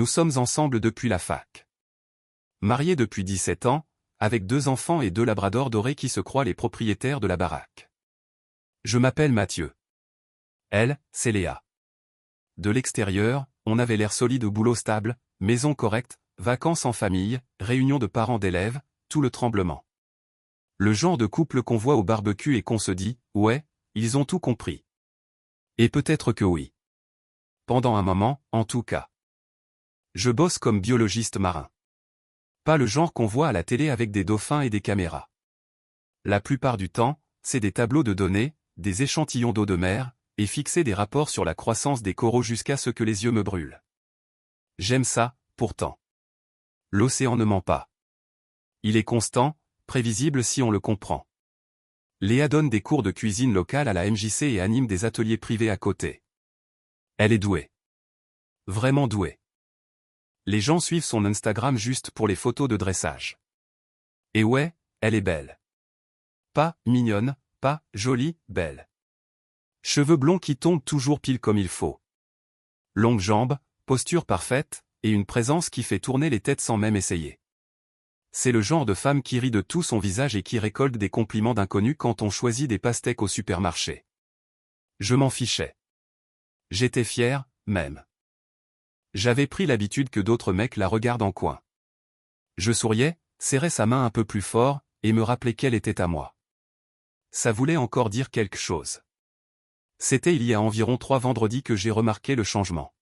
Nous sommes ensemble depuis la fac. Mariés depuis 17 ans, avec 2 enfants et 2 labradors dorés qui se croient les propriétaires de la baraque. Je m'appelle Mathieu. Elle, c'est Léa. De l'extérieur, on avait l'air solide au boulot stable, maison correcte, vacances en famille, réunion de parents d'élèves, tout le tremblement. Le genre de couple qu'on voit au barbecue et qu'on se dit, ouais, ils ont tout compris. Et peut-être que oui. Pendant un moment, en tout cas. Je bosse comme biologiste marin. Pas le genre qu'on voit à la télé avec des dauphins et des caméras. La plupart du temps, c'est des tableaux de données, des échantillons d'eau de mer, et fixer des rapports sur la croissance des coraux jusqu'à ce que les yeux me brûlent. J'aime ça, pourtant. L'océan ne ment pas. Il est constant, prévisible si on le comprend. Léa donne des cours de cuisine locale à la MJC et anime des ateliers privés à côté. Elle est douée. Vraiment douée. Les gens suivent son Instagram juste pour les photos de dressage. Et ouais, elle est belle. Pas mignonne, pas jolie, belle. Cheveux blonds qui tombent toujours pile comme il faut. Longues jambes, posture parfaite, et une présence qui fait tourner les têtes sans même essayer. C'est le genre de femme qui rit de tout son visage et qui récolte des compliments d'inconnus quand on choisit des pastèques au supermarché. Je m'en fichais. J'étais fier, même. J'avais pris l'habitude que d'autres mecs la regardent en coin. Je souriais, serrais sa main un peu plus fort, et me rappelais qu'elle était à moi. Ça voulait encore dire quelque chose. C'était il y a environ 3 vendredis que j'ai remarqué le changement.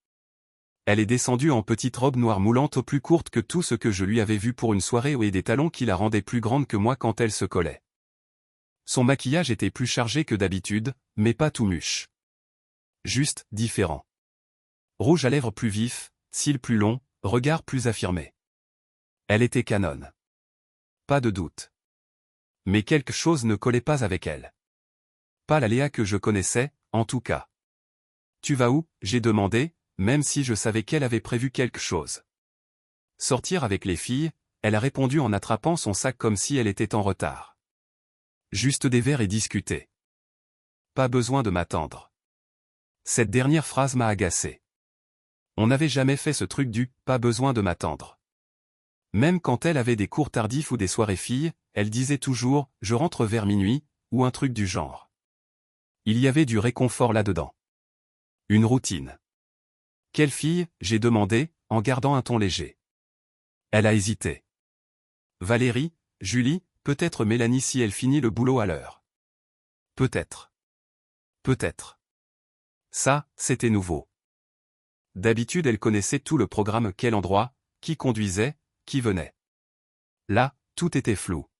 Elle est descendue en petite robe noire moulante plus courte que tout ce que je lui avais vu pour une soirée et des talons qui la rendaient plus grande que moi quand elle se collait. Son maquillage était plus chargé que d'habitude, mais pas tout mûche. Juste, différent. Rouge à lèvres plus vif, cils plus longs, regard plus affirmé. Elle était canonne. Pas de doute. Mais quelque chose ne collait pas avec elle. Pas la Léa que je connaissais, en tout cas. Tu vas où? J'ai demandé, même si je savais qu'elle avait prévu quelque chose. Sortir avec les filles, elle a répondu en attrapant son sac comme si elle était en retard. Juste des verres et discuter. Pas besoin de m'attendre. Cette dernière phrase m'a agacé. On n'avait jamais fait ce truc du « pas besoin de m'attendre ». Même quand elle avait des cours tardifs ou des soirées filles, elle disait toujours « je rentre vers minuit » ou un truc du genre. Il y avait du réconfort là-dedans. Une routine. Quelle fille? J'ai demandé, en gardant un ton léger. Elle a hésité. Valérie, Julie, peut-être Mélanie si elle finit le boulot à l'heure. Peut-être. Peut-être. Ça, c'était nouveau. D'habitude elle connaissait tout le programme, quel endroit, qui conduisait, qui venait. Là, tout était flou.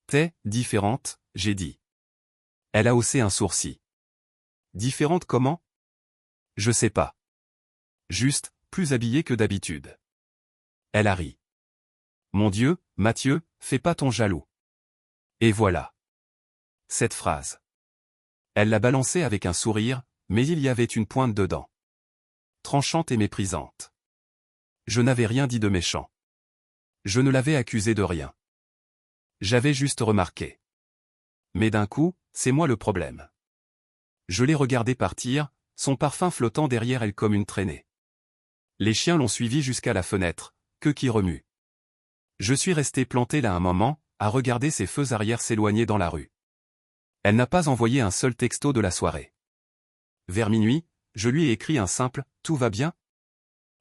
T'es différente, j'ai dit. Elle a haussé un sourcil. Différente comment? Je sais pas. Juste, plus habillée que d'habitude. Elle a ri. Mon Dieu, Mathieu, fais pas ton jaloux. Et voilà. Cette phrase. Elle l'a balancée avec un sourire, mais il y avait une pointe dedans. Tranchante et méprisante. Je n'avais rien dit de méchant. Je ne l'avais accusée de rien. J'avais juste remarqué. Mais d'un coup, c'est moi le problème. Je l'ai regardée partir, son parfum flottant derrière elle comme une traînée. Les chiens l'ont suivie jusqu'à la fenêtre, queue qui remue. Je suis resté planté là un moment, à regarder ses feux arrière s'éloigner dans la rue. Elle n'a pas envoyé un seul texto de la soirée. Vers minuit, je lui ai écrit un simple « Tout va bien ?»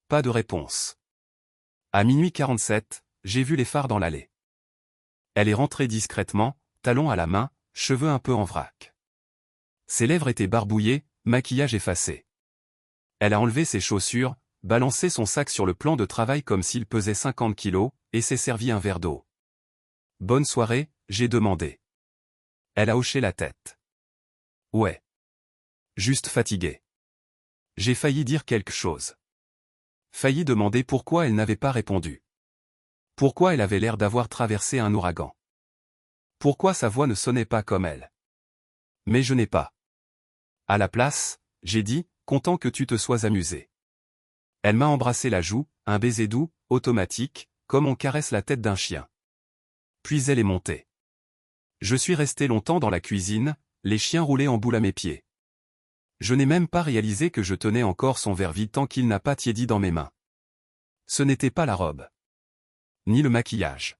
Pas de réponse. À minuit 47, j'ai vu les phares dans l'allée. Elle est rentrée discrètement, talons à la main, cheveux un peu en vrac. Ses lèvres étaient barbouillées, maquillage effacé. Elle a enlevé ses chaussures, balancé son sac sur le plan de travail comme s'il pesait 50 kilos, et s'est servi un verre d'eau. Bonne soirée, j'ai demandé. Elle a hoché la tête. Ouais. Juste fatiguée. J'ai failli dire quelque chose. Failli demander pourquoi elle n'avait pas répondu. Pourquoi elle avait l'air d'avoir traversé un ouragan. Pourquoi sa voix ne sonnait pas comme elle. Mais je n'ai pas. À la place, j'ai dit, content que tu te sois amusé. Elle m'a embrassé la joue, un baiser doux, automatique, comme on caresse la tête d'un chien. Puis elle est montée. Je suis resté longtemps dans la cuisine, les chiens roulaient en boule à mes pieds. Je n'ai même pas réalisé que je tenais encore son verre vide tant qu'il n'a pas tiédi dans mes mains. Ce n'était pas la robe. Ni le maquillage.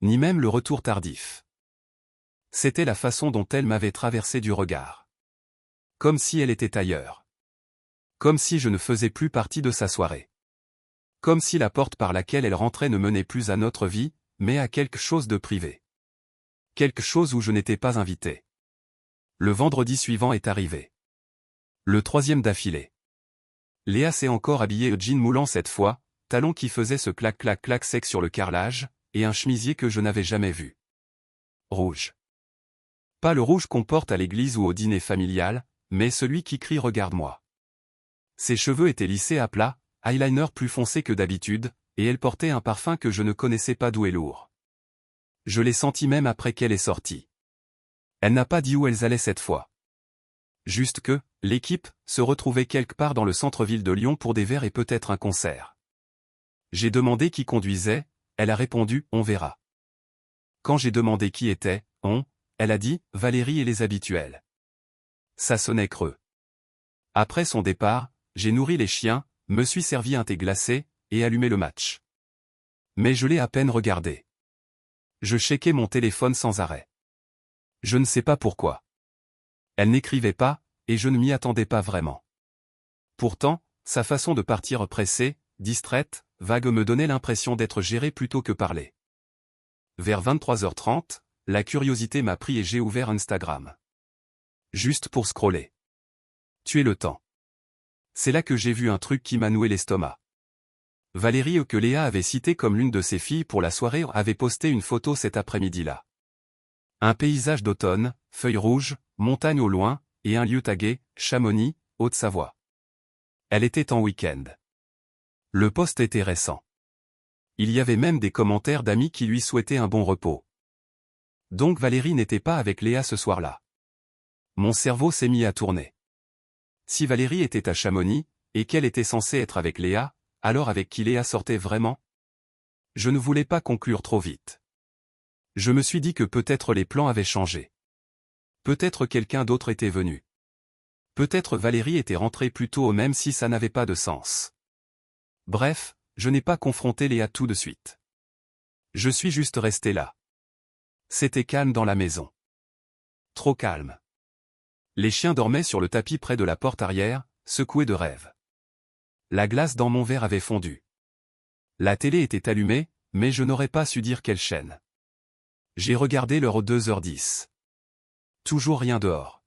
Ni même le retour tardif. C'était la façon dont elle m'avait traversé du regard. Comme si elle était ailleurs. Comme si je ne faisais plus partie de sa soirée. Comme si la porte par laquelle elle rentrait ne menait plus à notre vie, mais à quelque chose de privé. Quelque chose où je n'étais pas invité. Le vendredi suivant est arrivé. Le troisième d'affilée. Léa s'est encore habillée au jean moulant cette fois, talons qui faisaient ce clac-clac-clac sec sur le carrelage, et un chemisier que je n'avais jamais vu. Rouge. Pas le rouge qu'on porte à l'église ou au dîner familial, mais celui qui crie « Regarde-moi ». Ses cheveux étaient lissés à plat, eyeliner plus foncé que d'habitude, et elle portait un parfum que je ne connaissais pas doux et lourd. Je l'ai senti même après qu'elle est sortie. Elle n'a pas dit où elles allaient cette fois. Juste que, l'équipe, se retrouvait quelque part dans le centre-ville de Lyon pour des verres et peut-être un concert. J'ai demandé qui conduisait, elle a répondu « On verra ». Quand j'ai demandé qui était « on », elle a dit « Valérie et les habituels ». Ça sonnait creux. Après son départ, j'ai nourri les chiens, me suis servi un thé glacé, et allumé le match. Mais je l'ai à peine regardé. Je checkais mon téléphone sans arrêt. Je ne sais pas pourquoi. Elle n'écrivait pas, et je ne m'y attendais pas vraiment. Pourtant, sa façon de partir pressée, distraite, vague me donnait l'impression d'être gérée plutôt que parlée. Vers 23h30, la curiosité m'a pris et j'ai ouvert Instagram. Juste pour scroller. Tuer le temps. C'est là que j'ai vu un truc qui m'a noué l'estomac. Valérie, que Léa avait citée comme l'une de ses filles pour la soirée, avait posté une photo cet après-midi-là. Un paysage d'automne, feuilles rouges, montagnes au loin, et un lieu tagué, Chamonix, Haute-Savoie. Elle était en week-end. Le post était récent. Il y avait même des commentaires d'amis qui lui souhaitaient un bon repos. Donc Valérie n'était pas avec Léa ce soir-là. Mon cerveau s'est mis à tourner. Si Valérie était à Chamonix, et qu'elle était censée être avec Léa, alors avec qui Léa sortait vraiment? Je ne voulais pas conclure trop vite. Je me suis dit que peut-être les plans avaient changé. Peut-être quelqu'un d'autre était venu. Peut-être Valérie était rentrée plus tôt même si ça n'avait pas de sens. Bref, je n'ai pas confronté Léa tout de suite. Je suis juste resté là. C'était calme dans la maison. Trop calme. Les chiens dormaient sur le tapis près de la porte arrière, secoués de rêve. La glace dans mon verre avait fondu. La télé était allumée, mais je n'aurais pas su dire quelle chaîne. J'ai regardé l'heure aux 2h10. Toujours rien dehors.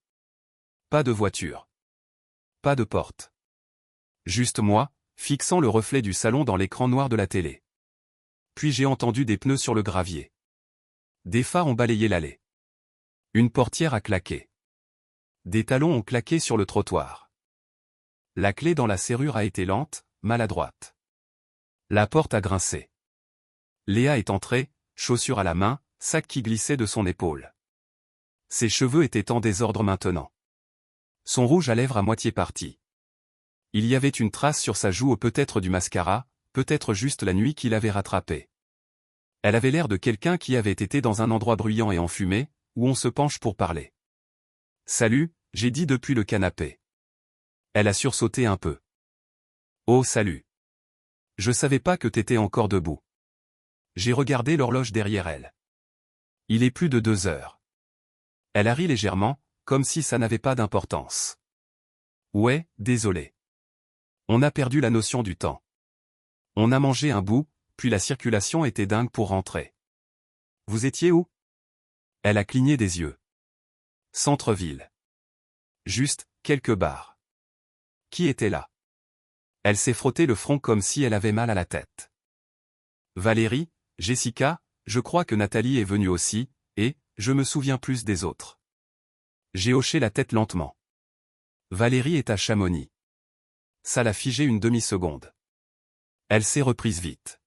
Pas de voiture. Pas de porte. Juste moi, fixant le reflet du salon dans l'écran noir de la télé. Puis j'ai entendu des pneus sur le gravier. Des phares ont balayé l'allée. Une portière a claqué. Des talons ont claqué sur le trottoir. La clé dans la serrure a été lente, maladroite. La porte a grincé. Léa est entrée, chaussures à la main, sac qui glissait de son épaule. Ses cheveux étaient en désordre maintenant. Son rouge à lèvres à moitié parti. Il y avait une trace sur sa joue, ou peut-être du mascara, peut-être juste la nuit qui l'avait rattrapée. Elle avait l'air de quelqu'un qui avait été dans un endroit bruyant et enfumé, où on se penche pour parler. « Salut », j'ai dit depuis le canapé. Elle a sursauté un peu. « Oh salut. Je savais pas que t'étais encore debout. » J'ai regardé l'horloge derrière elle. Il est plus de 2 heures. Elle a ri légèrement, comme si ça n'avait pas d'importance. Ouais, désolé. On a perdu la notion du temps. On a mangé un bout, puis la circulation était dingue pour rentrer. Vous étiez où? Elle a cligné des yeux. Centre-ville. Juste, quelques bars. Qui était là? Elle s'est frotté le front comme si elle avait mal à la tête. Valérie, Jessica, je crois que Nathalie est venue aussi, et, je me souviens plus des autres. J'ai hoché la tête lentement. Valérie est à Chamonix. Ça l'a figé une demi-seconde. Elle s'est reprise vite.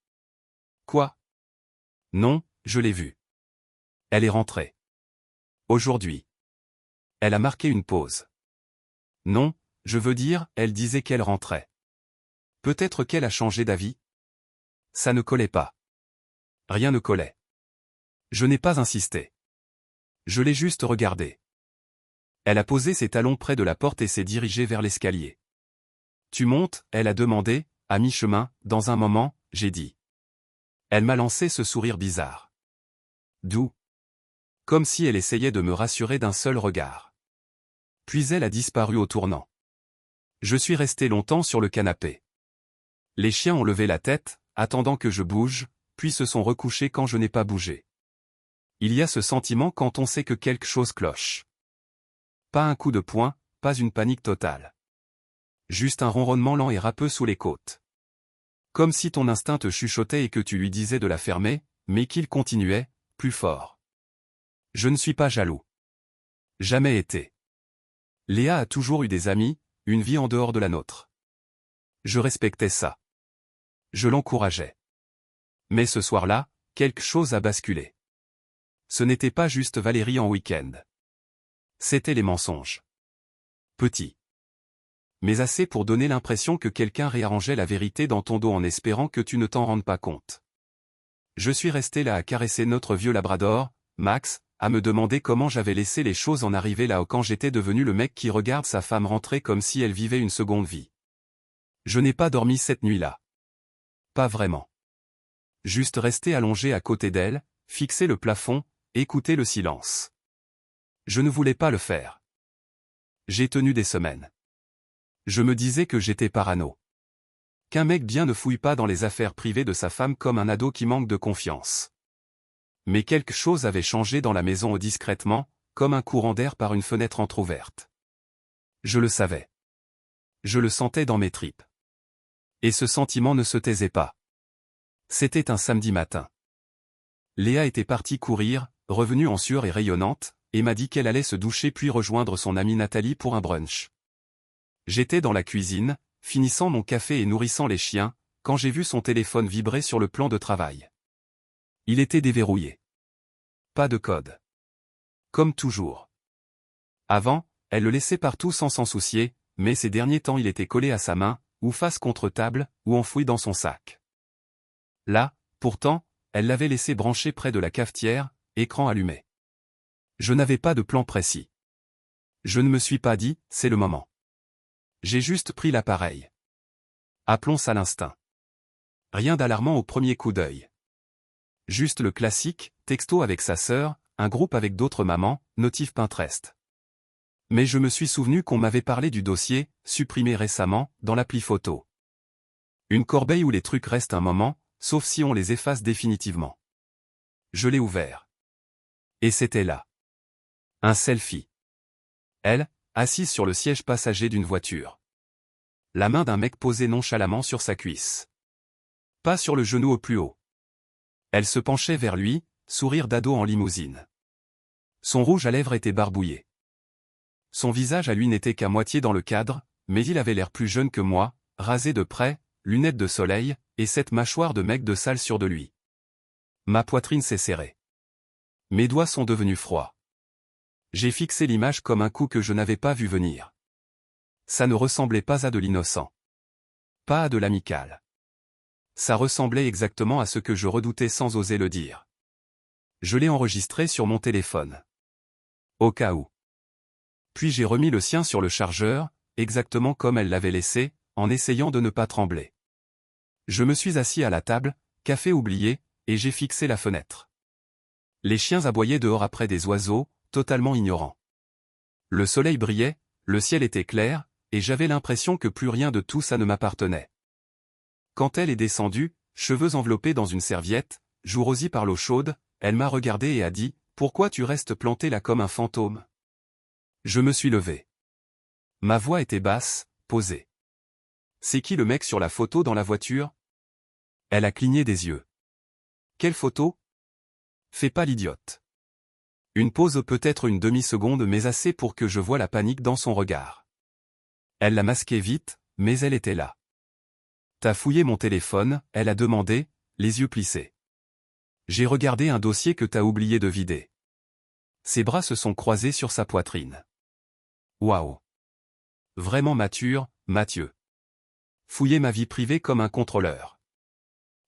Quoi? Non, je l'ai vue. Elle est rentrée. Aujourd'hui. Elle a marqué une pause. Non, je veux dire, elle disait qu'elle rentrait. Peut-être qu'elle a changé d'avis? Ça ne collait pas. Rien ne collait. Je n'ai pas insisté. Je l'ai juste regardée. Elle a posé ses talons près de la porte et s'est dirigée vers l'escalier. Tu montes, elle a demandé, à mi-chemin, dans un moment, j'ai dit. Elle m'a lancé ce sourire bizarre. Doux. Comme si elle essayait de me rassurer d'un seul regard. Puis elle a disparu au tournant. Je suis resté longtemps sur le canapé. Les chiens ont levé la tête, attendant que je bouge, puis se sont recouchés quand je n'ai pas bougé. Il y a ce sentiment quand on sait que quelque chose cloche. Pas un coup de poing, pas une panique totale. Juste un ronronnement lent et râpeux sous les côtes. Comme si ton instinct te chuchotait et que tu lui disais de la fermer, mais qu'il continuait, plus fort. Je ne suis pas jaloux. Jamais été. Léa a toujours eu des amis, une vie en dehors de la nôtre. Je respectais ça. Je l'encourageais. Mais ce soir-là, quelque chose a basculé. Ce n'était pas juste Valérie en week-end. C'étaient les mensonges. Petits. Mais assez pour donner l'impression que quelqu'un réarrangeait la vérité dans ton dos en espérant que tu ne t'en rendes pas compte. Je suis resté là à caresser notre vieux labrador, Max, à me demander comment j'avais laissé les choses en arriver là quand j'étais devenu le mec qui regarde sa femme rentrer comme si elle vivait une seconde vie. Je n'ai pas dormi cette nuit-là. Pas vraiment. Juste resté allongé à côté d'elle, fixer le plafond, écouter le silence. Je ne voulais pas le faire. J'ai tenu des semaines. Je me disais que j'étais parano. Qu'un mec bien ne fouille pas dans les affaires privées de sa femme comme un ado qui manque de confiance. Mais quelque chose avait changé dans la maison discrètement, comme un courant d'air par une fenêtre entr'ouverte. Je le savais. Je le sentais dans mes tripes. Et ce sentiment ne se taisait pas. C'était un samedi matin. Léa était partie courir, revenue en sueur et rayonnante, et m'a dit qu'elle allait se doucher puis rejoindre son amie Nathalie pour un brunch. J'étais dans la cuisine, finissant mon café et nourrissant les chiens, quand j'ai vu son téléphone vibrer sur le plan de travail. Il était déverrouillé. Pas de code. Comme toujours. Avant, elle le laissait partout sans s'en soucier, mais ces derniers temps il était collé à sa main, ou face contre table, ou enfoui dans son sac. Là, pourtant, elle l'avait laissé branché près de la cafetière, écran allumé. Je n'avais pas de plan précis. Je ne me suis pas dit, c'est le moment. J'ai juste pris l'appareil. Appelons ça l'instinct. Rien d'alarmant au premier coup d'œil. Juste le classique, texto avec sa sœur, un groupe avec d'autres mamans, notif Pinterest. Mais je me suis souvenu qu'on m'avait parlé du dossier, supprimé récemment, dans l'appli photo. Une corbeille où les trucs restent un moment, sauf si on les efface définitivement. Je l'ai ouvert. Et c'était là. Un selfie. Elle, assise sur le siège passager d'une voiture. La main d'un mec posée nonchalamment sur sa cuisse. Pas sur le genou au plus haut. Elle se penchait vers lui, sourire d'ado en limousine. Son rouge à lèvres était barbouillé. Son visage à lui n'était qu'à moitié dans le cadre, mais il avait l'air plus jeune que moi, rasé de près, lunettes de soleil, et cette mâchoire de mec de salle sûre de lui. Ma poitrine s'est serrée. Mes doigts sont devenus froids. J'ai fixé l'image comme un coup que je n'avais pas vu venir. Ça ne ressemblait pas à de l'innocent. Pas à de l'amical. Ça ressemblait exactement à ce que je redoutais sans oser le dire. Je l'ai enregistré sur mon téléphone. Au cas où. Puis j'ai remis le sien sur le chargeur, exactement comme elle l'avait laissé, en essayant de ne pas trembler. Je me suis assis à la table, café oublié, et j'ai fixé la fenêtre. Les chiens aboyaient dehors après des oiseaux, totalement ignorants. Le soleil brillait, le ciel était clair, et j'avais l'impression que plus rien de tout ça ne m'appartenait. Quand elle est descendue, cheveux enveloppés dans une serviette, joue rosée par l'eau chaude, elle m'a regardé et a dit « Pourquoi tu restes planté là comme un fantôme ?» Je me suis levé. Ma voix était basse, posée. « C'est qui le mec sur la photo dans la voiture ?» Elle a cligné des yeux. « Quelle photo ?» Fais pas l'idiote. Une pause peut-être une demi-seconde mais assez pour que je voie la panique dans son regard. Elle l'a masqué vite, mais elle était là. T'as fouillé mon téléphone, elle a demandé, les yeux plissés. J'ai regardé un dossier que t'as oublié de vider. Ses bras se sont croisés sur sa poitrine. Waouh. Vraiment mature, Mathieu. Fouiller ma vie privée comme un contrôleur.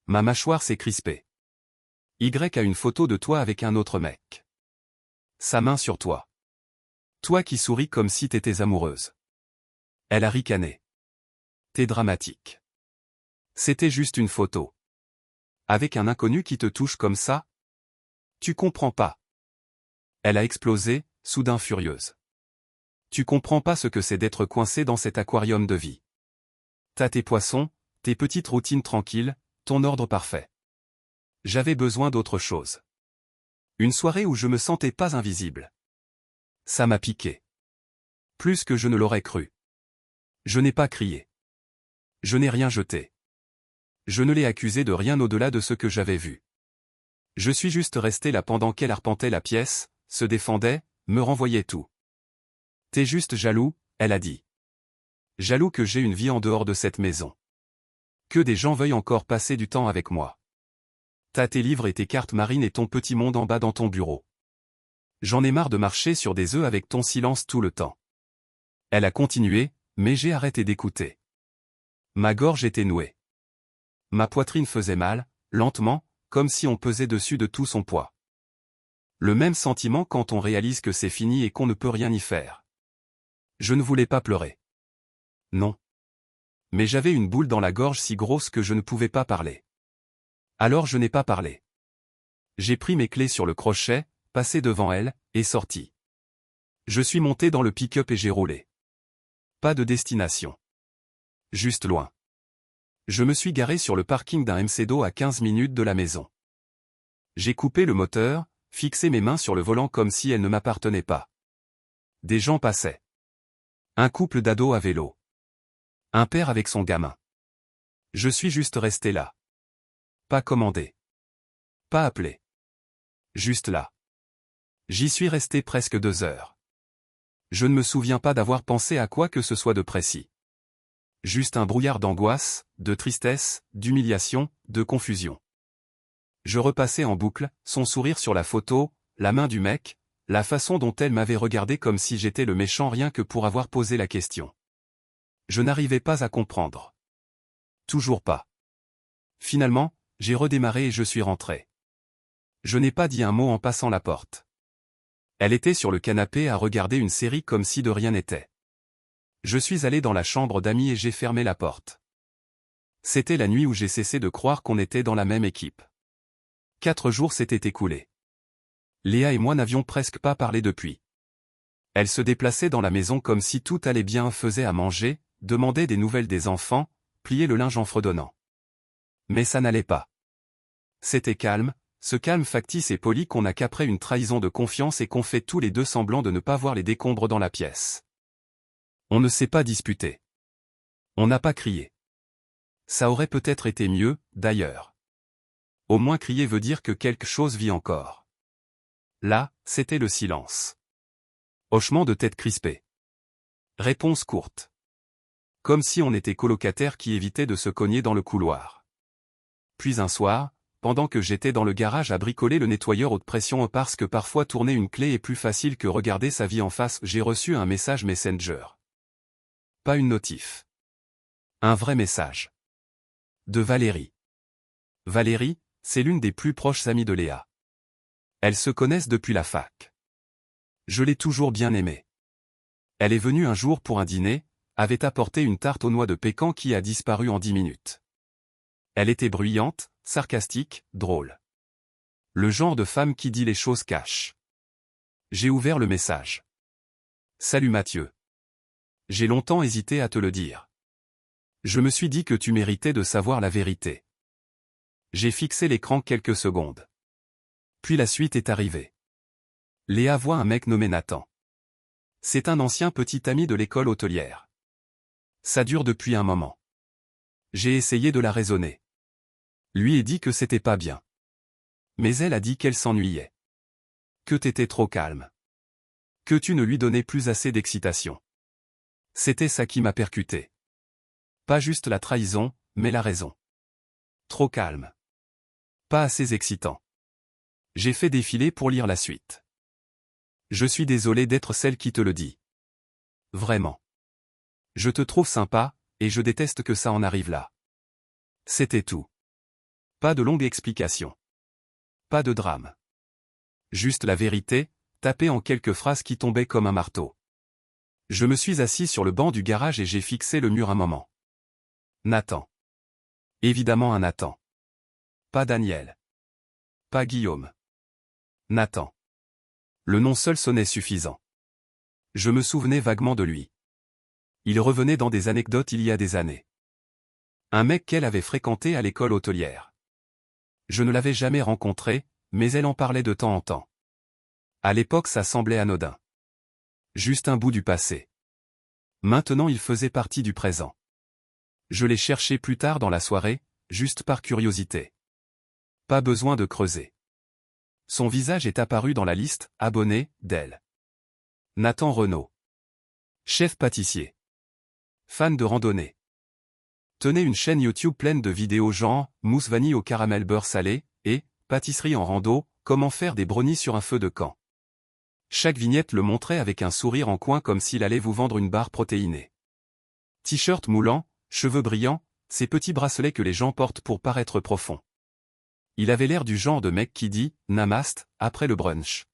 Ma mâchoire s'est crispée. Y a une photo de toi avec un autre mec. Sa main sur toi. Toi qui souris comme si t'étais amoureuse. Elle a ricané. T'es dramatique. C'était juste une photo. Avec un inconnu qui te touche comme ça? Tu comprends pas. Elle a explosé, soudain furieuse. Tu comprends pas ce que c'est d'être coincé dans cet aquarium de vie. T'as tes poissons, tes petites routines tranquilles, ton ordre parfait. J'avais besoin d'autre chose. Une soirée où je me sentais pas invisible. Ça m'a piqué. Plus que je ne l'aurais cru. Je n'ai pas crié. Je n'ai rien jeté. Je ne l'ai accusé de rien au-delà de ce que j'avais vu. Je suis juste resté là pendant qu'elle arpentait la pièce, se défendait, me renvoyait tout. T'es juste jaloux, elle a dit. Jaloux que j'ai une vie en dehors de cette maison. Que des gens veuillent encore passer du temps avec moi. T'as tes livres et tes cartes marines et ton petit monde en bas dans ton bureau. J'en ai marre de marcher sur des œufs avec ton silence tout le temps. Elle a continué, mais j'ai arrêté d'écouter. Ma gorge était nouée. Ma poitrine faisait mal, lentement, comme si on pesait dessus de tout son poids. Le même sentiment quand on réalise que c'est fini et qu'on ne peut rien y faire. Je ne voulais pas pleurer. Non. Mais j'avais une boule dans la gorge si grosse que je ne pouvais pas parler. Alors je n'ai pas parlé. J'ai pris mes clés sur le crochet, passé devant elle, et sorti. Je suis monté dans le pick-up et j'ai roulé. Pas de destination. Juste loin. Je me suis garé sur le parking d'un McDo à 15 minutes de la maison. J'ai coupé le moteur, fixé mes mains sur le volant comme si elles ne m'appartenaient pas. Des gens passaient. Un couple d'ados à vélo. Un père avec son gamin. Je suis juste resté là. Pas commandé. Pas appelé. Juste là. J'y suis resté presque 2 heures. Je ne me souviens pas d'avoir pensé à quoi que ce soit de précis. Juste un brouillard d'angoisse, de tristesse, d'humiliation, de confusion. Je repassais en boucle, son sourire sur la photo, la main du mec, la façon dont elle m'avait regardé comme si j'étais le méchant rien que pour avoir posé la question. Je n'arrivais pas à comprendre. Toujours pas. Finalement, j'ai redémarré et je suis rentré. Je n'ai pas dit un mot en passant la porte. Elle était sur le canapé à regarder une série comme si de rien n'était. Je suis allé dans la chambre d'amis et j'ai fermé la porte. C'était la nuit où j'ai cessé de croire qu'on était dans la même équipe. 4 jours s'étaient écoulés. Léa et moi n'avions presque pas parlé depuis. Elle se déplaçait dans la maison comme si tout allait bien, faisait à manger, demandait des nouvelles des enfants, pliait le linge en fredonnant. Mais ça n'allait pas. C'était calme, ce calme factice et poli qu'on n'a qu'après une trahison de confiance et qu'on fait tous les deux semblant de ne pas voir les décombres dans la pièce. On ne s'est pas disputé. On n'a pas crié. Ça aurait peut-être été mieux, d'ailleurs. Au moins crier veut dire que quelque chose vit encore. Là, c'était le silence. Hochement de tête crispé. Réponse courte. Comme si on était colocataires qui évitaient de se cogner dans le couloir. Puis un soir, pendant que j'étais dans le garage à bricoler le nettoyeur haute pression parce que parfois tourner une clé est plus facile que regarder sa vie en face, j'ai reçu un message Messenger. Pas une notif. Un vrai message. De Valérie. Valérie, c'est l'une des plus proches amies de Léa. Elles se connaissent depuis la fac. Je l'ai toujours bien aimée. Elle est venue un jour pour un dîner, avait apporté une tarte aux noix de pécan qui a disparu en 10 minutes. Elle était bruyante, sarcastique, drôle. Le genre de femme qui dit les choses cash. J'ai ouvert le message. Salut Mathieu. J'ai longtemps hésité à te le dire. Je me suis dit que tu méritais de savoir la vérité. J'ai fixé l'écran quelques secondes. Puis la suite est arrivée. Léa voit un mec nommé Nathan. C'est un ancien petit ami de l'école hôtelière. Ça dure depuis un moment. J'ai essayé de la raisonner. Lui ai dit que c'était pas bien. Mais elle a dit qu'elle s'ennuyait. Que t'étais trop calme. Que tu ne lui donnais plus assez d'excitation. C'était ça qui m'a percuté. Pas juste la trahison, mais la raison. Trop calme. Pas assez excitant. J'ai fait défiler pour lire la suite. Je suis désolé d'être celle qui te le dit. Vraiment. Je te trouve sympa, et je déteste que ça en arrive là. C'était tout. Pas de longue explication. Pas de drame. Juste la vérité, tapée en quelques phrases qui tombaient comme un marteau. Je me suis assis sur le banc du garage et j'ai fixé le mur un moment. Nathan. Évidemment un Nathan. Pas Daniel. Pas Guillaume. Nathan. Le nom seul sonnait suffisant. Je me souvenais vaguement de lui. Il revenait dans des anecdotes il y a des années. Un mec qu'elle avait fréquenté à l'école hôtelière. Je ne l'avais jamais rencontré, mais elle en parlait de temps en temps. À l'époque ça semblait anodin. Juste un bout du passé. Maintenant il faisait partie du présent. Je l'ai cherché plus tard dans la soirée, juste par curiosité. Pas besoin de creuser. Son visage est apparu dans la liste « Abonné » d'elle. Nathan Renaud. Chef pâtissier. Fan de randonnée. Tenait une chaîne YouTube pleine de vidéos genre « Mousse vanille au caramel beurre salé » et « Pâtisserie en rando, comment faire des brownies sur un feu de camp ». Chaque vignette le montrait avec un sourire en coin comme s'il allait vous vendre une barre protéinée. T-shirt moulant, cheveux brillants, ces petits bracelets que les gens portent pour paraître profonds. Il avait l'air du genre de mec qui dit « Namaste » après le brunch.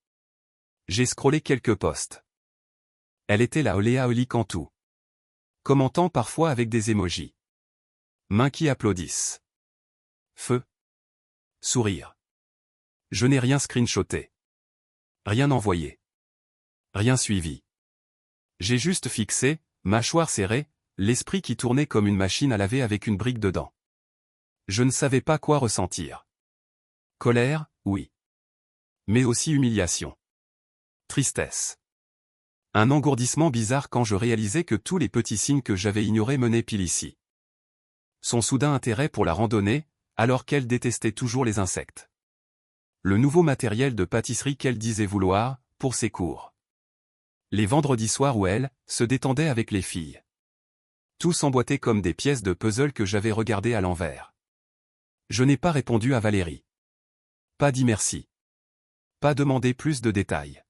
J'ai scrollé quelques posts. Elle était la Oléa Oli Cantou. Commentant parfois avec des émojis. Mains qui applaudissent. Feu. Sourire. Je n'ai rien screenshoté. Rien envoyé. Rien suivi. J'ai juste fixé, mâchoire serrée, l'esprit qui tournait comme une machine à laver avec une brique dedans. Je ne savais pas quoi ressentir. Colère, oui. Mais aussi humiliation. Tristesse. Un engourdissement bizarre quand je réalisais que tous les petits signes que j'avais ignorés menaient pile ici. Son soudain intérêt pour la randonnée, alors qu'elle détestait toujours les insectes. Le nouveau matériel de pâtisserie qu'elle disait vouloir, pour ses cours. Les vendredis soirs où elle se détendait avec les filles. Tous emboîtés comme des pièces de puzzle que j'avais regardées à l'envers. Je n'ai pas répondu à Valérie. Pas dit merci. Pas demandé plus de détails.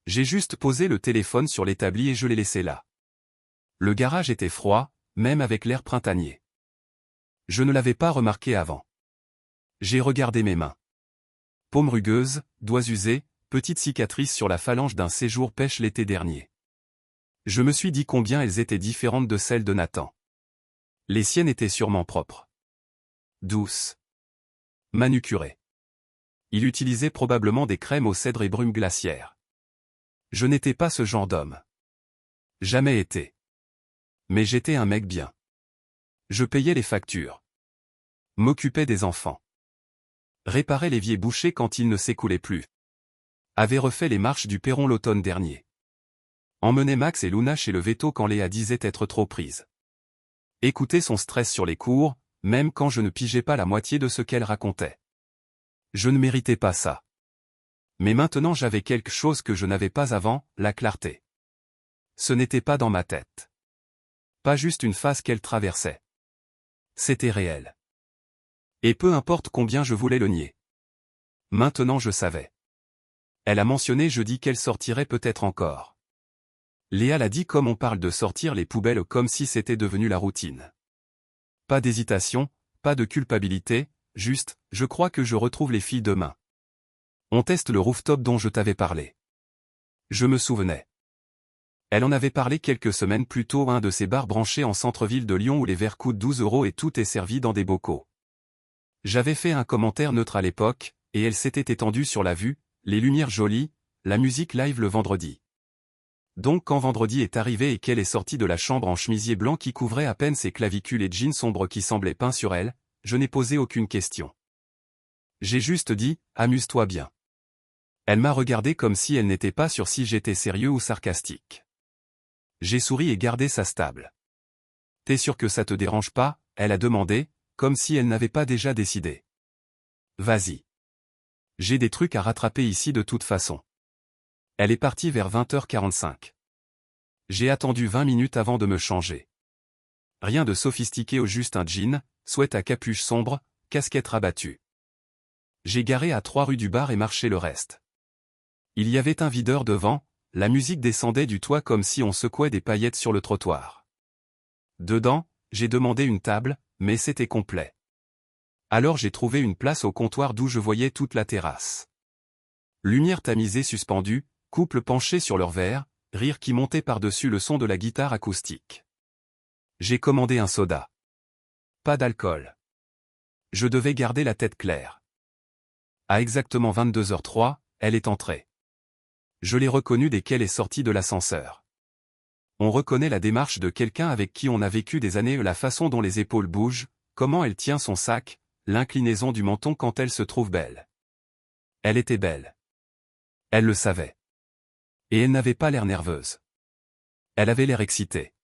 J'ai juste posé le téléphone sur l'établi et je l'ai laissé là. Le garage était froid, même avec l'air printanier. Je ne l'avais pas remarqué avant. J'ai regardé mes mains. Paumes rugueuses, doigts usés, petites cicatrices sur la phalange d'un séjour pêche l'été dernier. Je me suis dit combien elles étaient différentes de celles de Nathan. Les siennes étaient sûrement propres. Douces. Manucurées. Il utilisait probablement des crèmes au cèdre et brume glaciaire. Je n'étais pas ce genre d'homme. Jamais été. Mais j'étais un mec bien. Je payais les factures. M'occupais des enfants. Réparais l'évier bouché quand il ne s'écoulait plus. Avait refait les marches du perron l'automne dernier. Emmenait Max et Luna chez le veto quand Léa disait être trop prise. Écoutais son stress sur les cours, même quand je ne pigeais pas la moitié de ce qu'elle racontait. Je ne méritais pas ça. Mais maintenant j'avais quelque chose que je n'avais pas avant, la clarté. Ce n'était pas dans ma tête. Pas juste une phase qu'elle traversait. C'était réel. Et peu importe combien je voulais le nier. Maintenant je savais. Elle a mentionné jeudi qu'elle sortirait peut-être encore. Léa l'a dit comme on parle de sortir les poubelles comme si c'était devenu la routine. Pas d'hésitation, pas de culpabilité, juste, je crois que je retrouve les filles demain. On teste le rooftop dont je t'avais parlé. Je me souvenais. Elle en avait parlé quelques semaines plus tôt à un de ces bars branchés en centre-ville de Lyon où les verres coûtent 12 € et tout est servi dans des bocaux. J'avais fait un commentaire neutre à l'époque, et elle s'était étendue sur la vue, les lumières jolies, la musique live le vendredi. Donc quand vendredi est arrivé et qu'elle est sortie de la chambre en chemisier blanc qui couvrait à peine ses clavicules et jeans sombres qui semblaient peints sur elle, je n'ai posé aucune question. J'ai juste dit, amuse-toi bien. Elle m'a regardé comme si elle n'était pas sûre si j'étais sérieux ou sarcastique. J'ai souri et gardé sa stable. T'es sûr que ça te dérange pas, elle a demandé, comme si elle n'avait pas déjà décidé. Vas-y. J'ai des trucs à rattraper ici de toute façon. Elle est partie vers 20h45. J'ai attendu 20 minutes avant de me changer. Rien de sophistiqué au juste un jean, sweat à capuche sombre, casquette rabattue. J'ai garé à 3 rues du bar et marché le reste. Il y avait un videur devant, la musique descendait du toit comme si on secouait des paillettes sur le trottoir. Dedans, j'ai demandé une table, mais c'était complet. Alors j'ai trouvé une place au comptoir d'où je voyais toute la terrasse. Lumière tamisée suspendue, couple penché sur leur verre, rire qui montait par-dessus le son de la guitare acoustique. J'ai commandé un soda. Pas d'alcool. Je devais garder la tête claire. À exactement 22h03, elle est entrée. Je l'ai reconnue dès qu'elle est sortie de l'ascenseur. On reconnaît la démarche de quelqu'un avec qui on a vécu des années, la façon dont les épaules bougent, comment elle tient son sac, l'inclinaison du menton quand elle se trouve belle. Elle était belle. Elle le savait. Et elle n'avait pas l'air nerveuse. Elle avait l'air excitée.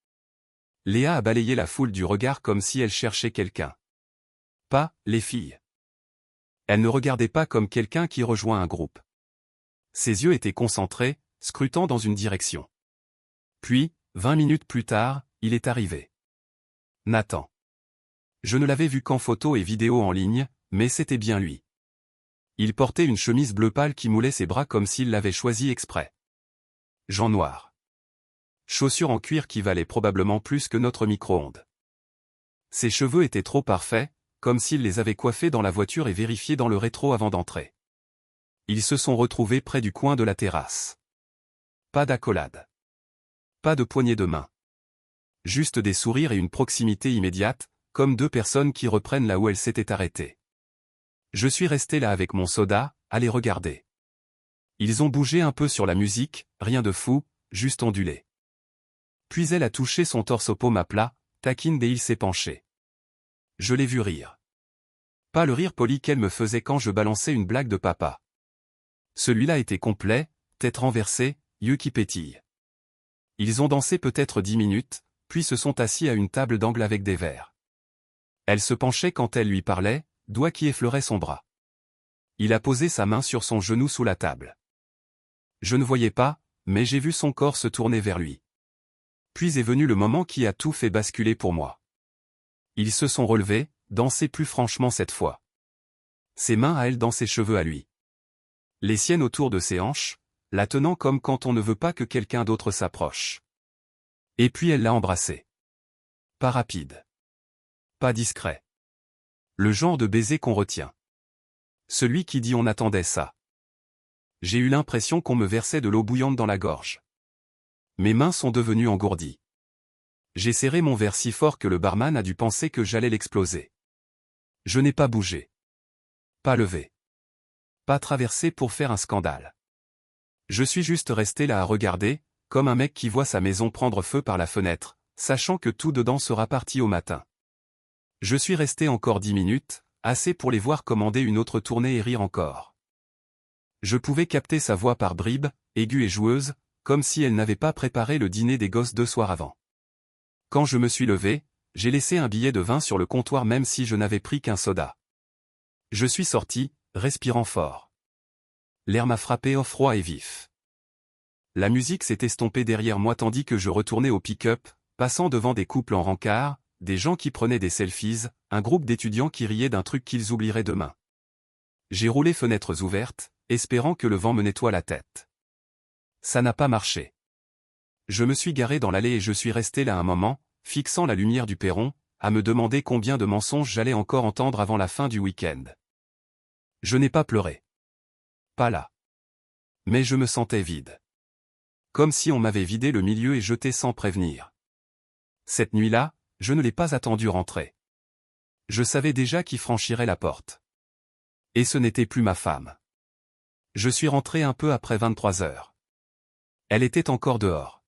Léa a balayé la foule du regard comme si elle cherchait quelqu'un. Pas, les filles. Elle ne regardait pas comme quelqu'un qui rejoint un groupe. Ses yeux étaient concentrés, scrutant dans une direction. Puis, 20 minutes plus tard, il est arrivé. Nathan. Je ne l'avais vu qu'en photo et vidéo en ligne, mais c'était bien lui. Il portait une chemise bleu pâle qui moulait ses bras comme s'il l'avait choisi exprès. Jean noir. Chaussures en cuir qui valaient probablement plus que notre micro-ondes. Ses cheveux étaient trop parfaits, comme s'il les avait coiffés dans la voiture et vérifiés dans le rétro avant d'entrer. Ils se sont retrouvés près du coin de la terrasse. Pas d'accolade. Pas de poignée de main. Juste des sourires et une proximité immédiate, comme deux personnes qui reprennent là où elles s'étaient arrêtées. Je suis resté là avec mon soda, à les regarder. Ils ont bougé un peu sur la musique, rien de fou, juste ondulé. Puis elle a touché son torse aux paumes à plat, taquine et il s'est penché. Je l'ai vu rire. Pas le rire poli qu'elle me faisait quand je balançais une blague de papa. Celui-là était complet, tête renversée, yeux qui pétillent. Ils ont dansé peut-être 10 minutes, puis se sont assis à une table d'angle avec des verres. Elle se penchait quand elle lui parlait, doigts qui effleuraient son bras. Il a posé sa main sur son genou sous la table. Je ne voyais pas, mais j'ai vu son corps se tourner vers lui. Puis est venu le moment qui a tout fait basculer pour moi. Ils se sont relevés, dansés plus franchement cette fois. Ses mains à elle dans ses cheveux à lui. Les siennes autour de ses hanches, la tenant comme quand on ne veut pas que quelqu'un d'autre s'approche. Et puis elle l'a embrassé. Pas rapide. Pas discret. Le genre de baiser qu'on retient. Celui qui dit on attendait ça. J'ai eu l'impression qu'on me versait de l'eau bouillante dans la gorge. Mes mains sont devenues engourdies. J'ai serré mon verre si fort que le barman a dû penser que j'allais l'exploser. Je n'ai pas bougé. Pas levé. Pas traversé pour faire un scandale. Je suis juste resté là à regarder, comme un mec qui voit sa maison prendre feu par la fenêtre, sachant que tout dedans sera parti au matin. Je suis resté encore 10 minutes, assez pour les voir commander une autre tournée et rire encore. Je pouvais capter sa voix par bribes, aiguë et joueuse, comme si elle n'avait pas préparé le dîner des gosses 2 soirs avant. Quand je me suis levé, j'ai laissé un billet de 20 sur le comptoir même si je n'avais pris qu'un soda. Je suis sorti, respirant fort. L'air m'a frappé au froid et vif. La musique s'est estompée derrière moi tandis que je retournais au pick-up, passant devant des couples en rencard, des gens qui prenaient des selfies, un groupe d'étudiants qui riaient d'un truc qu'ils oublieraient demain. J'ai roulé fenêtres ouvertes, espérant que le vent me nettoie la tête. Ça n'a pas marché. Je me suis garé dans l'allée et je suis resté là un moment, fixant la lumière du perron, à me demander combien de mensonges j'allais encore entendre avant la fin du week-end. Je n'ai pas pleuré. Pas là. Mais je me sentais vide. Comme si on m'avait vidé le milieu et jeté sans prévenir. Cette nuit-là, je ne l'ai pas attendu rentrer. Je savais déjà qui franchirait la porte. Et ce n'était plus ma femme. Je suis rentré un peu après 23 heures. Elle était encore dehors.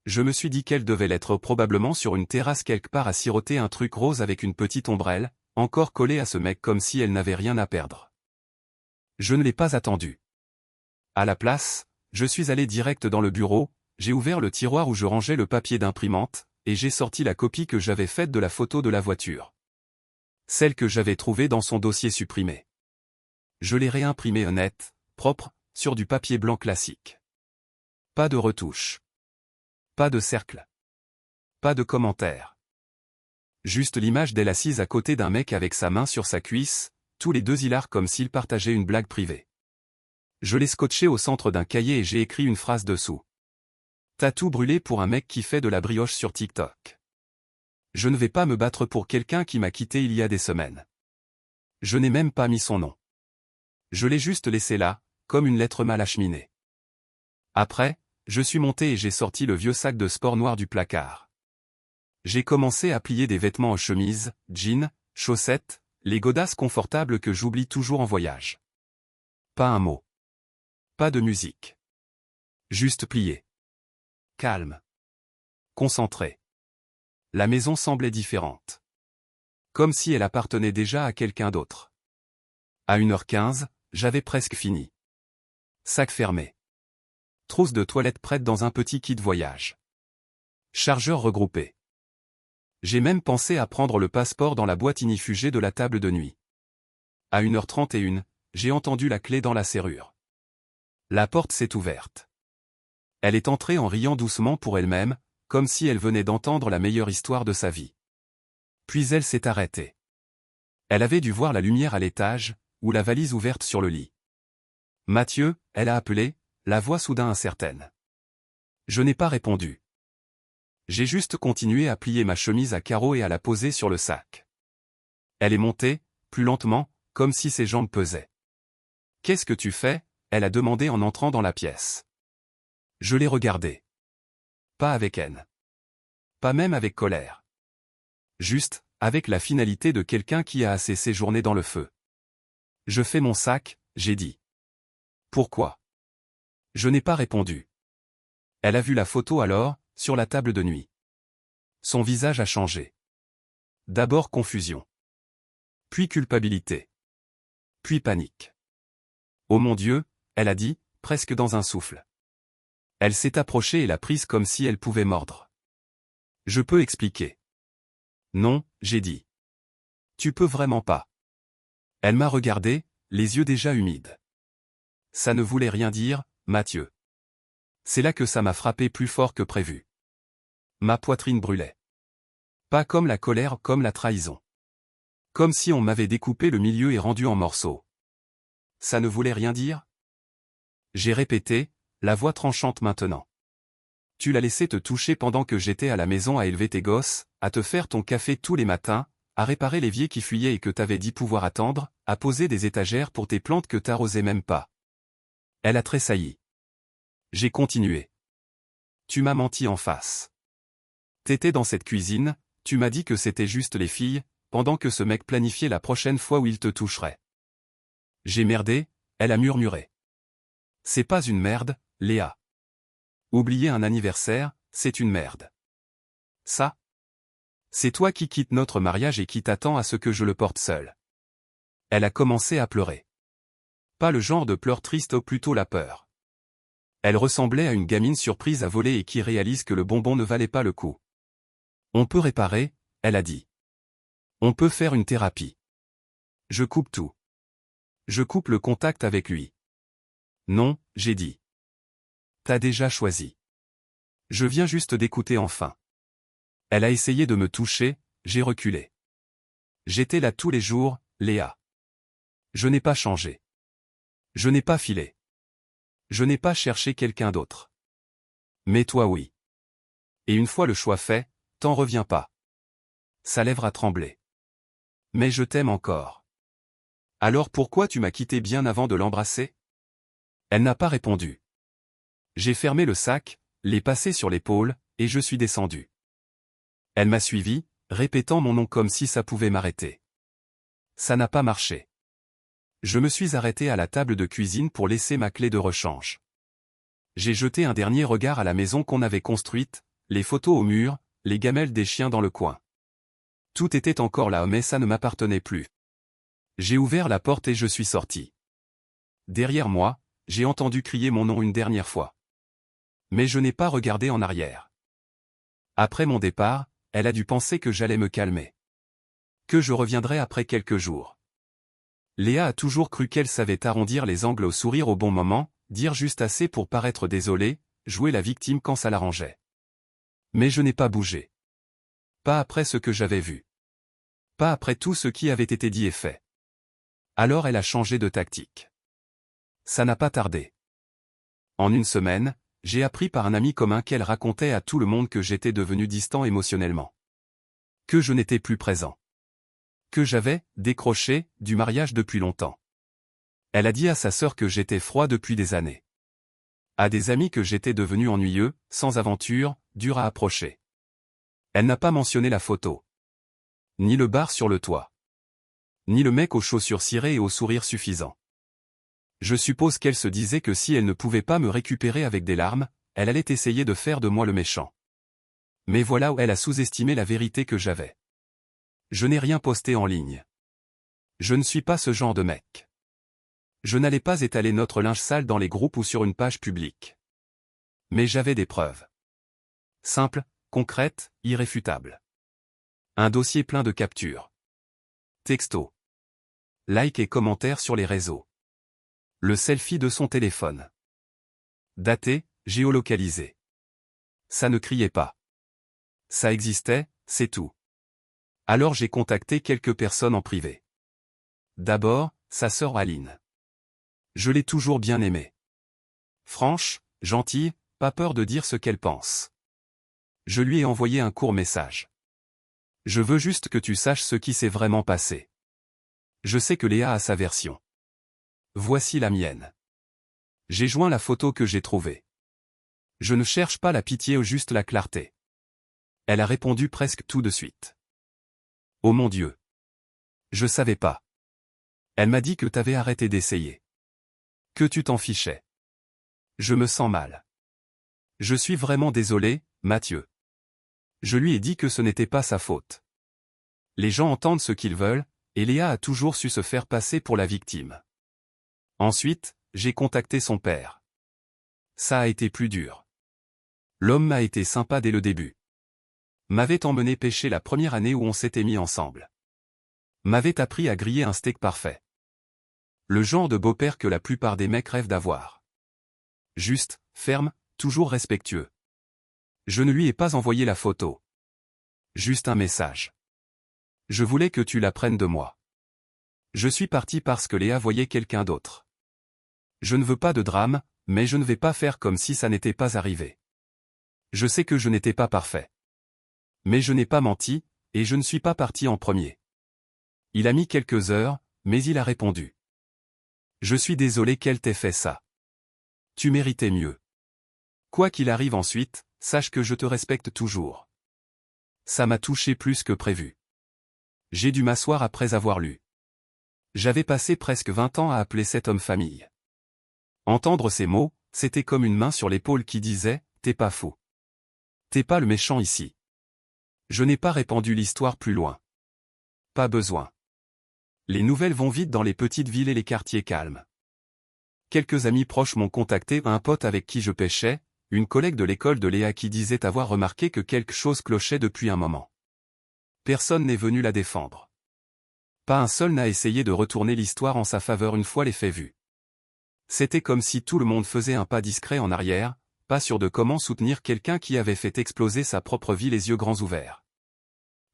Je me suis dit qu'elle devait l'être probablement sur une terrasse quelque part à siroter un truc rose avec une petite ombrelle, encore collée à ce mec comme si elle n'avait rien à perdre. Je ne l'ai pas attendu. À la place, je suis allé direct dans le bureau, j'ai ouvert le tiroir où je rangeais le papier d'imprimante, et j'ai sorti la copie que j'avais faite de la photo de la voiture. Celle que j'avais trouvée dans son dossier supprimé. Je l'ai réimprimée nette, propre, sur du papier blanc classique. Pas de retouche. Pas de cercle. Pas de commentaire. Juste l'image d'elle assise à côté d'un mec avec sa main sur sa cuisse, tous les deux hilars comme s'ils partageaient une blague privée. Je l'ai scotché au centre d'un cahier et j'ai écrit une phrase dessous. Tatou brûlé pour un mec qui fait de la brioche sur TikTok. Je ne vais pas me battre pour quelqu'un qui m'a quitté il y a des semaines. Je n'ai même pas mis son nom. Je l'ai juste laissé là, comme une lettre mal acheminée. Après, je suis monté et j'ai sorti le vieux sac de sport noir du placard. J'ai commencé à plier des vêtements en chemise, jeans, chaussettes, les godasses confortables que j'oublie toujours en voyage. Pas un mot. Pas de musique. Juste plié. Calme. Concentré. La maison semblait différente. Comme si elle appartenait déjà à quelqu'un d'autre. À 1h15, j'avais presque fini. Sac fermé. Trousse de toilette prête dans un petit kit voyage. Chargeur regroupé. J'ai même pensé à prendre le passeport dans la boîte ignifugée de la table de nuit. À 1h31, j'ai entendu la clé dans la serrure. La porte s'est ouverte. Elle est entrée en riant doucement pour elle-même, comme si elle venait d'entendre la meilleure histoire de sa vie. Puis elle s'est arrêtée. Elle avait dû voir la lumière à l'étage, ou la valise ouverte sur le lit. Mathieu, elle a appelé, la voix soudain incertaine. Je n'ai pas répondu. J'ai juste continué à plier ma chemise à carreaux et à la poser sur le sac. Elle est montée, plus lentement, comme si ses jambes pesaient. « Qu'est-ce que tu fais ?» elle a demandé en entrant dans la pièce. Je l'ai regardée. Pas avec haine. Pas même avec colère. Juste, avec la finalité de quelqu'un qui a assez séjourné dans le feu. Je fais mon sac, j'ai dit. Pourquoi? Je n'ai pas répondu. Elle a vu la photo alors, sur la table de nuit. Son visage a changé. D'abord confusion. Puis culpabilité. Puis panique. Oh mon Dieu, elle a dit, presque dans un souffle. Elle s'est approchée et l'a prise comme si elle pouvait mordre. Je peux expliquer. Non, j'ai dit. Tu peux vraiment pas. Elle m'a regardé, les yeux déjà humides. Ça ne voulait rien dire, Mathieu. C'est là que ça m'a frappé plus fort que prévu. Ma poitrine brûlait. Pas comme la colère, comme la trahison. Comme si on m'avait découpé le milieu et rendu en morceaux. Ça ne voulait rien dire? J'ai répété, la voix tranchante maintenant. Tu l'as laissé te toucher pendant que j'étais à la maison à élever tes gosses, à te faire ton café tous les matins, à réparer l'évier qui fuyait et que t'avais dit pouvoir attendre, à poser des étagères pour tes plantes que t'arrosais même pas. Elle a tressailli. J'ai continué. Tu m'as menti en face. T'étais dans cette cuisine, tu m'as dit que c'était juste les filles, pendant que ce mec planifiait la prochaine fois où il te toucherait. J'ai merdé, elle a murmuré. C'est pas une merde, Léa. Oublier un anniversaire, c'est une merde. Ça? C'est toi qui quittes notre mariage et qui t'attends à ce que je le porte seul. Elle a commencé à pleurer. Pas le genre de pleurs tristes, plutôt la peur. Elle ressemblait à une gamine surprise à voler et qui réalise que le bonbon ne valait pas le coup. On peut réparer, elle a dit. On peut faire une thérapie. Je coupe tout. Je coupe le contact avec lui. Non, j'ai dit. T'as déjà choisi. Je viens juste d'écouter enfin. Elle a essayé de me toucher, j'ai reculé. J'étais là tous les jours, Léa. Je n'ai pas changé. Je n'ai pas filé. Je n'ai pas cherché quelqu'un d'autre. Mais toi oui. Et une fois le choix fait, t'en reviens pas. Sa lèvre a tremblé. Mais je t'aime encore. Alors pourquoi tu m'as quitté bien avant de l'embrasser? Elle n'a pas répondu. J'ai fermé le sac, l'ai passé sur l'épaule, et je suis descendu. Elle m'a suivi, répétant mon nom comme si ça pouvait m'arrêter. Ça n'a pas marché. Je me suis arrêté à la table de cuisine pour laisser ma clé de rechange. J'ai jeté un dernier regard à la maison qu'on avait construite, les photos au mur, les gamelles des chiens dans le coin. Tout était encore là mais ça ne m'appartenait plus. J'ai ouvert la porte et je suis sorti. Derrière moi, j'ai entendu crier mon nom une dernière fois. Mais je n'ai pas regardé en arrière. Après mon départ, elle a dû penser que j'allais me calmer. Que je reviendrais après quelques jours. Léa a toujours cru qu'elle savait arrondir les angles au sourire au bon moment, dire juste assez pour paraître désolée, jouer la victime quand ça l'arrangeait. Mais je n'ai pas bougé. Pas après ce que j'avais vu. Pas après tout ce qui avait été dit et fait. Alors elle a changé de tactique. Ça n'a pas tardé. En une semaine, j'ai appris par un ami commun qu'elle racontait à tout le monde que j'étais devenu distant émotionnellement. Que je n'étais plus présent. Que j'avais décroché du mariage depuis longtemps. Elle a dit à sa sœur que j'étais froid depuis des années. À des amis que j'étais devenu ennuyeux, sans aventure, dur à approcher. Elle n'a pas mentionné la photo. Ni le bar sur le toit. Ni le mec aux chaussures cirées et au sourire suffisant. Je suppose qu'elle se disait que si elle ne pouvait pas me récupérer avec des larmes, elle allait essayer de faire de moi le méchant. Mais voilà où elle a sous-estimé la vérité que j'avais. Je n'ai rien posté en ligne. Je ne suis pas ce genre de mec. Je n'allais pas étaler notre linge sale dans les groupes ou sur une page publique. Mais j'avais des preuves. Simples, concrètes, irréfutables. Un dossier plein de captures. Textos. Likes et commentaires sur les réseaux. Le selfie de son téléphone. Daté, géolocalisé. Ça ne criait pas. Ça existait, c'est tout. Alors j'ai contacté quelques personnes en privé. D'abord, sa sœur Aline. Je l'ai toujours bien aimée. Franche, gentille, pas peur de dire ce qu'elle pense. Je lui ai envoyé un court message. Je veux juste que tu saches ce qui s'est vraiment passé. Je sais que Léa a sa version. Voici la mienne. J'ai joint la photo que j'ai trouvée. Je ne cherche pas la pitié ou juste la clarté. Elle a répondu presque tout de suite. Oh mon Dieu. Je savais pas. Elle m'a dit que t'avais arrêté d'essayer. Que tu t'en fichais. Je me sens mal. Je suis vraiment désolé, Mathieu. Je lui ai dit que ce n'était pas sa faute. Les gens entendent ce qu'ils veulent, et Léa a toujours su se faire passer pour la victime. Ensuite, j'ai contacté son père. Ça a été plus dur. L'homme m'a été sympa dès le début. M'avait emmené pêcher la première année où on s'était mis ensemble. M'avait appris à griller un steak parfait. Le genre de beau-père que la plupart des mecs rêvent d'avoir. Juste, ferme, toujours respectueux. Je ne lui ai pas envoyé la photo. Juste un message. Je voulais que tu l'apprennes de moi. Je suis parti parce que Léa voyait quelqu'un d'autre. Je ne veux pas de drame, mais je ne vais pas faire comme si ça n'était pas arrivé. Je sais que je n'étais pas parfait. Mais je n'ai pas menti, et je ne suis pas parti en premier. Il a mis quelques heures, mais il a répondu. Je suis désolé qu'elle t'ait fait ça. Tu méritais mieux. Quoi qu'il arrive ensuite, sache que je te respecte toujours. Ça m'a touché plus que prévu. J'ai dû m'asseoir après avoir lu. J'avais passé presque 20 ans à appeler cet homme famille. Entendre ces mots, c'était comme une main sur l'épaule qui disait « T'es pas fou. T'es pas le méchant ici. » Je n'ai pas répandu l'histoire plus loin. Pas besoin. Les nouvelles vont vite dans les petites villes et les quartiers calmes. Quelques amis proches m'ont contacté, un pote avec qui je pêchais, une collègue de l'école de Léa qui disait avoir remarqué que quelque chose clochait depuis un moment. Personne n'est venu la défendre. Pas un seul n'a essayé de retourner l'histoire en sa faveur une fois les faits vus. C'était comme si tout le monde faisait un pas discret en arrière, pas sûr de comment soutenir quelqu'un qui avait fait exploser sa propre vie les yeux grands ouverts.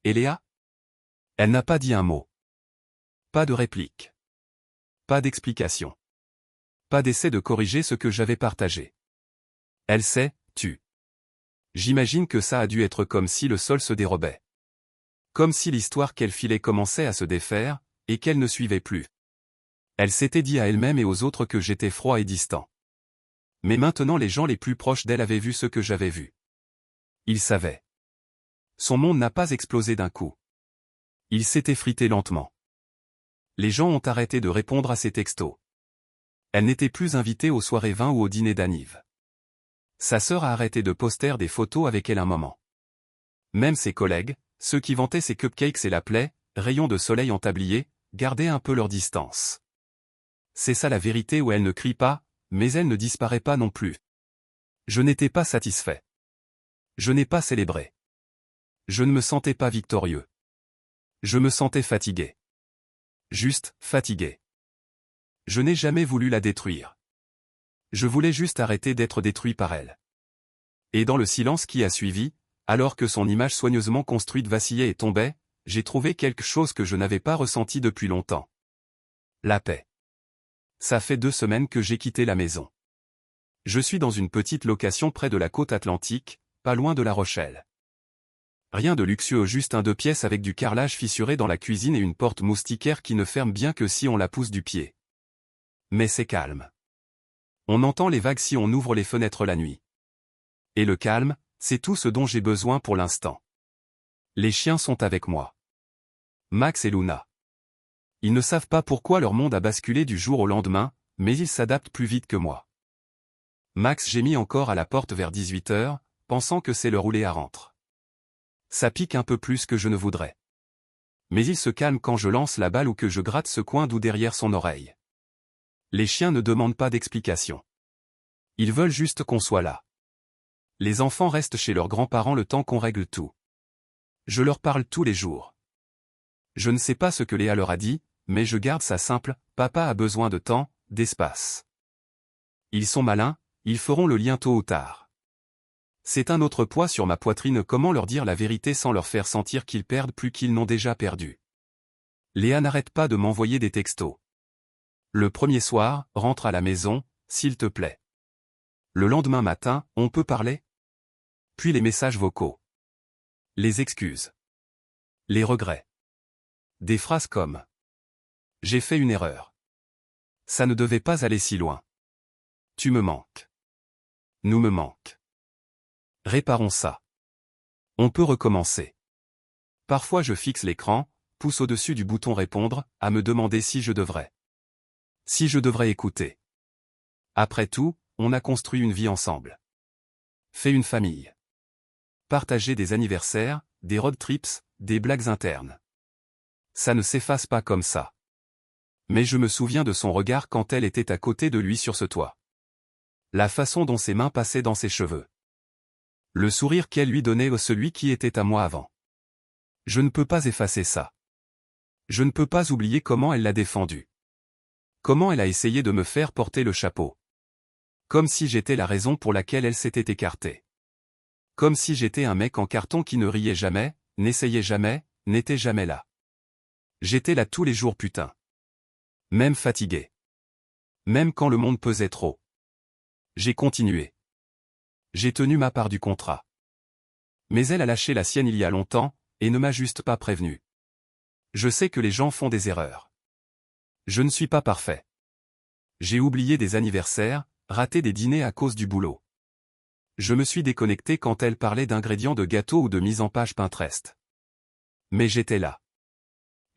Et Léa ? Elle n'a pas dit un mot. Pas de réplique. Pas d'explication. Pas d'essai de corriger ce que j'avais partagé. Elle s'est tue. J'imagine que ça a dû être comme si le sol se dérobait. Comme si l'histoire qu'elle filait commençait à se défaire, et qu'elle ne suivait plus. Elle s'était dit à elle-même et aux autres que j'étais froid et distant. Mais maintenant les gens les plus proches d'elle avaient vu ce que j'avais vu. Ils savaient. Son monde n'a pas explosé d'un coup. Il s'est effrité lentement. Les gens ont arrêté de répondre à ses textos. Elle n'était plus invitée aux soirées vin ou au dîner d'anniv. Sa sœur a arrêté de poster des photos avec elle un moment. Même ses collègues, ceux qui vantaient ses cupcakes et l'appelaient « rayon de soleil en tablier », gardaient un peu leur distance. C'est ça la vérité où elle ne crie pas, mais elle ne disparaît pas non plus. Je n'étais pas satisfait. Je n'ai pas célébré. Je ne me sentais pas victorieux. Je me sentais fatigué. Juste, fatigué. Je n'ai jamais voulu la détruire. Je voulais juste arrêter d'être détruit par elle. Et dans le silence qui a suivi, alors que son image soigneusement construite vacillait et tombait, j'ai trouvé quelque chose que je n'avais pas ressenti depuis longtemps. La paix. Ça fait 2 semaines que j'ai quitté la maison. Je suis dans une petite location près de la côte atlantique, pas loin de La Rochelle. Rien de luxueux, juste un 2 pièces avec du carrelage fissuré dans la cuisine et une porte moustiquaire qui ne ferme bien que si on la pousse du pied. Mais c'est calme. On entend les vagues si on ouvre les fenêtres la nuit. Et le calme, c'est tout ce dont j'ai besoin pour l'instant. Les chiens sont avec moi. Max et Luna. Ils ne savent pas pourquoi leur monde a basculé du jour au lendemain, mais ils s'adaptent plus vite que moi. Max gémit encore à la porte vers 18h, pensant que c'est l'heure où Léa rentre. Ça pique un peu plus que je ne voudrais. Mais il se calme quand je lance la balle ou que je gratte ce coin doux derrière son oreille. Les chiens ne demandent pas d'explication. Ils veulent juste qu'on soit là. Les enfants restent chez leurs grands-parents le temps qu'on règle tout. Je leur parle tous les jours. Je ne sais pas ce que Léa leur a dit, mais je garde ça simple, papa a besoin de temps, d'espace. Ils sont malins, ils feront le lien tôt ou tard. C'est un autre poids sur ma poitrine, comment leur dire la vérité sans leur faire sentir qu'ils perdent plus qu'ils n'ont déjà perdu. Léa n'arrête pas de m'envoyer des textos. Le premier soir, rentre à la maison, s'il te plaît. Le lendemain matin, on peut parler? Puis les messages vocaux. Les excuses. Les regrets. Des phrases comme « J'ai fait une erreur. Ça ne devait pas aller si loin. Tu me manques. Nous me manques. Réparons ça. On peut recommencer. » Parfois je fixe l'écran, pousse au-dessus du bouton répondre, à me demander si je devrais. Si je devrais écouter. Après tout, on a construit une vie ensemble. Fait une famille. Partagé des anniversaires, des road trips, des blagues internes. Ça ne s'efface pas comme ça. Mais je me souviens de son regard quand elle était à côté de lui sur ce toit. La façon dont ses mains passaient dans ses cheveux. Le sourire qu'elle lui donnait à celui qui était à moi avant. Je ne peux pas effacer ça. Je ne peux pas oublier comment elle l'a défendu. Comment elle a essayé de me faire porter le chapeau. Comme si j'étais la raison pour laquelle elle s'était écartée. Comme si j'étais un mec en carton qui ne riait jamais, n'essayait jamais, n'était jamais là. J'étais là tous les jours putain. Même fatigué. Même quand le monde pesait trop. J'ai continué. J'ai tenu ma part du contrat. Mais elle a lâché la sienne il y a longtemps, et ne m'a juste pas prévenu. Je sais que les gens font des erreurs. Je ne suis pas parfait. J'ai oublié des anniversaires, raté des dîners à cause du boulot. Je me suis déconnecté quand elle parlait d'ingrédients de gâteau ou de mise en page Pinterest. Mais j'étais là.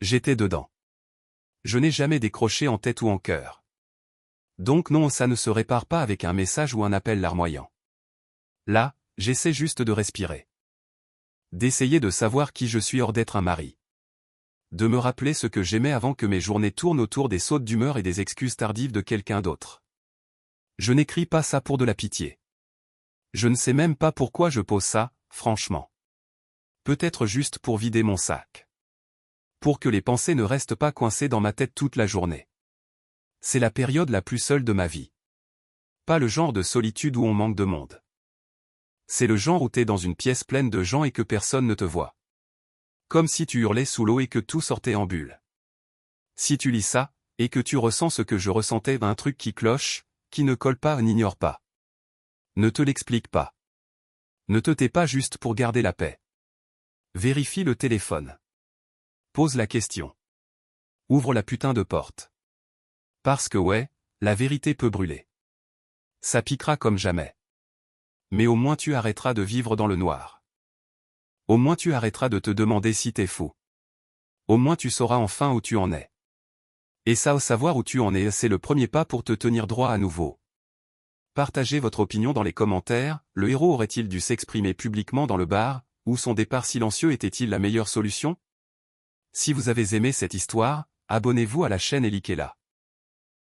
J'étais dedans. Je n'ai jamais décroché en tête ou en cœur. Donc non, ça ne se répare pas avec un message ou un appel larmoyant. Là, j'essaie juste de respirer. D'essayer de savoir qui je suis hors d'être un mari. De me rappeler ce que j'aimais avant que mes journées tournent autour des sautes d'humeur et des excuses tardives de quelqu'un d'autre. Je n'écris pas ça pour de la pitié. Je ne sais même pas pourquoi je pose ça, franchement. Peut-être juste pour vider mon sac. Pour que les pensées ne restent pas coincées dans ma tête toute la journée. C'est la période la plus seule de ma vie. Pas le genre de solitude où on manque de monde. C'est le genre où t'es dans une pièce pleine de gens et que personne ne te voit. Comme si tu hurlais sous l'eau et que tout sortait en bulle. Si tu lis ça, et que tu ressens ce que je ressentais, un truc qui cloche, qui ne colle pas, n'ignore pas. Ne te l'explique pas. Ne te tais pas juste pour garder la paix. Vérifie le téléphone. Pose la question. Ouvre la putain de porte. Parce que ouais, la vérité peut brûler. Ça piquera comme jamais. Mais au moins tu arrêteras de vivre dans le noir. Au moins tu arrêteras de te demander si t'es fou. Au moins tu sauras enfin où tu en es. Et ça, au savoir où tu en es, c'est le premier pas pour te tenir droit à nouveau. Partagez votre opinion dans les commentaires, le héros aurait-il dû s'exprimer publiquement dans le bar, ou son départ silencieux était-il la meilleure solution? Si vous avez aimé cette histoire, abonnez-vous à la chaîne et likez-la.